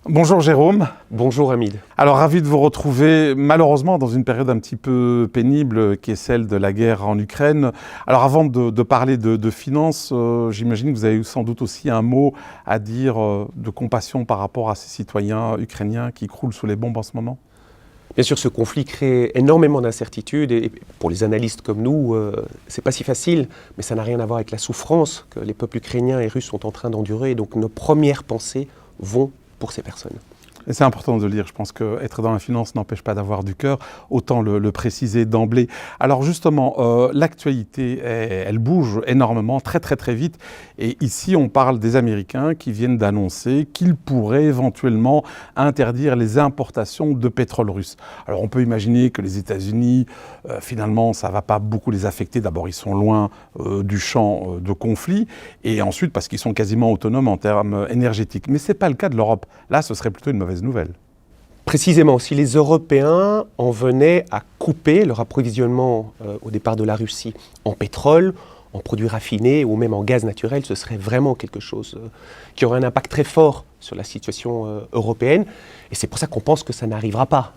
Bonjour Jérôme. Bonjour Hamid. Alors ravi de vous retrouver malheureusement dans une période un petit peu pénible qui est celle de la guerre en Ukraine. Alors avant de parler de finances, j'imagine que vous avez sans doute aussi un mot à dire de compassion par rapport à ces citoyens ukrainiens qui croulent sous les bombes en ce moment. Bien sûr, ce conflit crée énormément d'incertitudes et pour les analystes comme nous, c'est pas si facile, mais ça n'a rien à voir avec la souffrance que les peuples ukrainiens et russes sont en train d'endurer. Donc nos premières pensées vont pour ces personnes. Et c'est important de le dire, je pense qu'être dans la finance n'empêche pas d'avoir du cœur, autant le préciser d'emblée. Alors justement, l'actualité, elle bouge énormément, très vite, et ici on parle des Américains qui viennent d'annoncer qu'ils pourraient éventuellement interdire les importations de pétrole russe. Alors on peut imaginer que les États-Unis, finalement, ça ne va pas beaucoup les affecter. D'abord, ils sont loin du champ de conflit, et ensuite parce qu'ils sont quasiment autonomes en termes énergétiques. Mais ce n'est pas le cas de l'Europe. Là, ce serait plutôt une mauvaise nouvelle. Précisément, si les Européens en venaient à couper leur approvisionnement au départ de la Russie en pétrole, en produits raffinés ou même en gaz naturel, ce serait vraiment quelque chose qui aurait un impact très fort sur la situation européenne. Et c'est pour ça qu'on pense que ça n'arrivera pas.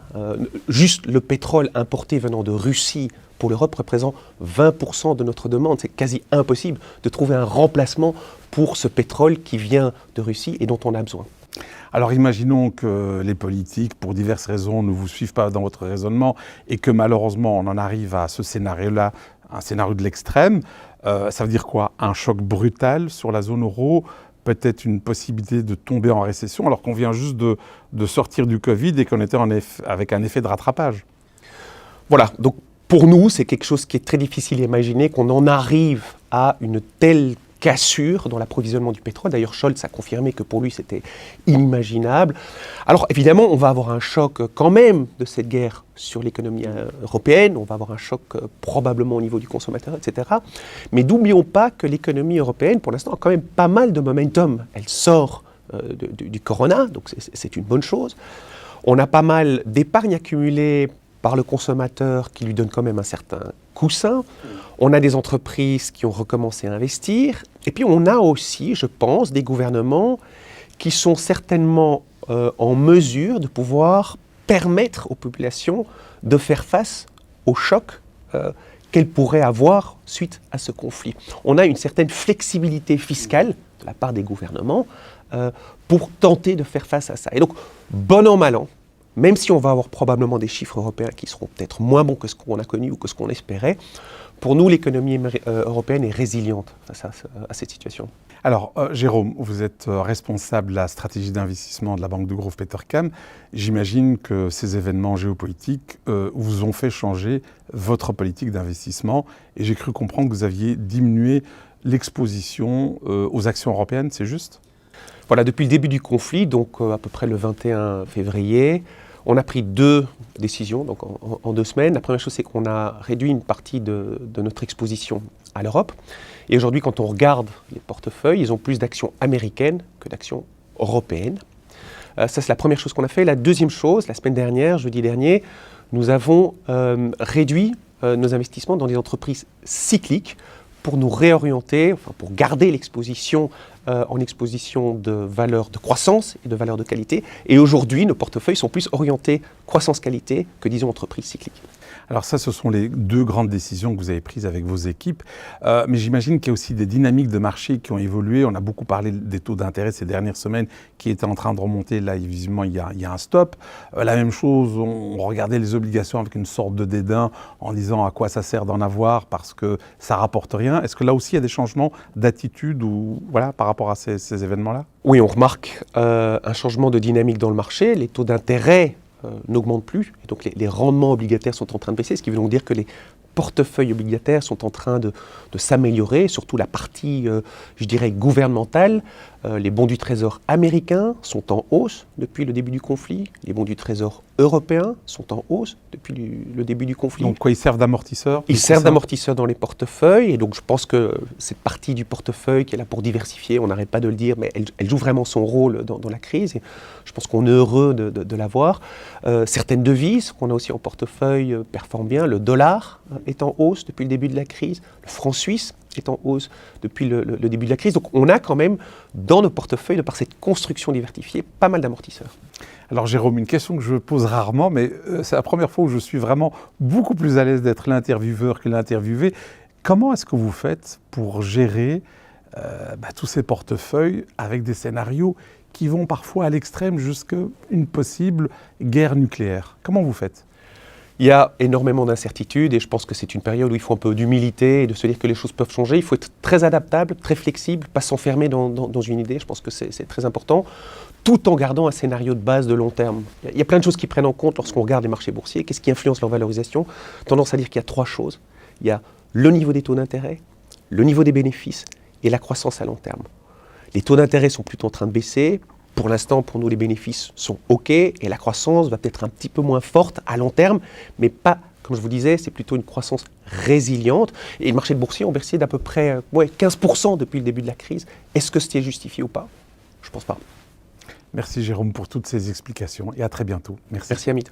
Juste le pétrole importé venant de Russie pour l'Europe représente 20% de notre demande. C'est quasi impossible de trouver un remplacement pour ce pétrole qui vient de Russie et dont on a besoin. Alors imaginons que les politiques, pour diverses raisons, ne vous suivent pas dans votre raisonnement et que malheureusement on en arrive à ce scénario-là, un scénario de l'extrême. Ça veut dire quoi? Un choc brutal sur la zone euro, peut-être une possibilité de tomber en récession alors qu'on vient juste de sortir du Covid et qu'on était avec un effet de rattrapage. Voilà, donc pour nous c'est quelque chose qui est très difficile à imaginer, qu'on en arrive à une telle cassure dans l'approvisionnement du pétrole. D'ailleurs, Scholz a confirmé que pour lui, c'était inimaginable. Alors, évidemment, on va avoir un choc quand même de cette guerre sur l'économie européenne. On va avoir un choc probablement au niveau du consommateur, etc. Mais n'oublions pas que l'économie européenne, pour l'instant, a quand même pas mal de momentum. Elle sort du corona, donc c'est une bonne chose. On a pas mal d'épargne accumulée par le consommateur qui lui donne quand même un certain coussin. On a des entreprises qui ont recommencé à investir. Et puis on a aussi, je pense, des gouvernements qui sont certainement en mesure de pouvoir permettre aux populations de faire face au choc qu'elles pourraient avoir suite à ce conflit. On a une certaine flexibilité fiscale de la part des gouvernements pour tenter de faire face à ça. Et donc, bon an, mal an, même si on va avoir probablement des chiffres européens qui seront peut-être moins bons que ce qu'on a connu ou que ce qu'on espérait, pour nous, l'économie européenne est résiliente face à cette situation. Alors, Jérôme, vous êtes responsable de la stratégie d'investissement de la banque de Degroof Petercam. J'imagine que ces événements géopolitiques vous ont fait changer votre politique d'investissement. Et j'ai cru comprendre que vous aviez diminué l'exposition aux actions européennes, c'est juste ? Voilà, depuis le début du conflit, donc à peu près le 21 février, on a pris 2 décisions donc en 2 semaines. La première chose, c'est qu'on a réduit une partie de notre exposition à l'Europe. Et aujourd'hui, quand on regarde les portefeuilles, ils ont plus d'actions américaines que d'actions européennes. Ça, c'est la première chose qu'on a fait. La deuxième chose, la semaine dernière, jeudi dernier, nous avons réduit nos investissements dans des entreprises cycliques pour nous réorienter, enfin pour garder l'exposition en exposition de valeurs de croissance et de valeurs de qualité. Et aujourd'hui, nos portefeuilles sont plus orientés croissance-qualité que, disons, entreprises cycliques. Alors ça, ce sont les 2 grandes décisions que vous avez prises avec vos équipes. Mais j'imagine qu'il y a aussi des dynamiques de marché qui ont évolué. On a beaucoup parlé des taux d'intérêt ces dernières semaines qui étaient en train de remonter. Là, visiblement, il y a un stop. La même chose, on regardait les obligations avec une sorte de dédain en disant à quoi ça sert d'en avoir parce que ça rapporte rien. Est-ce que là aussi, il y a des changements d'attitude ou, voilà, par rapport à ces événements-là? Oui, on remarque un changement de dynamique dans le marché. Les taux d'intérêt n'augmentent plus, et donc les rendements obligataires sont en train de baisser, ce qui veut donc dire que les portefeuilles obligataires sont en train de s'améliorer, surtout la partie, je dirais, gouvernementale. Les bons du Trésor américains sont en hausse depuis le début du conflit, les bons du Trésor européens sont en hausse depuis le début du conflit. Donc quoi, ils servent d'amortisseurs? Ils servent d'amortisseurs dans les portefeuilles, et donc je pense que cette partie du portefeuille qui est là pour diversifier, on n'arrête pas de le dire, mais elle joue vraiment son rôle dans la crise, et je pense qu'on est heureux de l'avoir. Certaines devises qu'on a aussi en portefeuille performent bien. Le dollar est en hausse depuis le début de la crise, le franc suisse est en hausse depuis le début de la crise. Donc on a quand même dans nos portefeuilles, de par cette construction diversifiée, pas mal d'amortisseurs. Alors Jérôme, une question que je pose rarement, mais c'est la première fois où je suis vraiment beaucoup plus à l'aise d'être l'intervieweur que l'interviewé. Comment est-ce que vous faites pour gérer tous ces portefeuilles avec des scénarios qui vont parfois à l'extrême jusqu'à une possible guerre nucléaire? Comment vous faites? Il y a énormément d'incertitudes et je pense que c'est une période où il faut un peu d'humilité et de se dire que les choses peuvent changer. Il faut être très adaptable, très flexible, pas s'enfermer dans une idée. Je pense que c'est très important, tout en gardant un scénario de base de long terme. Il y a plein de choses qui prennent en compte lorsqu'on regarde les marchés boursiers. Qu'est-ce qui influence leur valorisation? Tendance à dire qu'il y a 3 choses. Il y a le niveau des taux d'intérêt, le niveau des bénéfices et la croissance à long terme. Les taux d'intérêt sont plutôt en train de baisser. Pour l'instant, pour nous, les bénéfices sont OK et la croissance va peut-être un petit peu moins forte à long terme, mais pas, comme je vous disais, c'est plutôt une croissance résiliente. Et le marché boursier ont baissé d'à peu près 15% depuis le début de la crise. Est-ce que c'était justifié ou pas? Je ne pense pas. Merci Jérôme pour toutes ces explications et à très bientôt. Merci. Merci Hamid.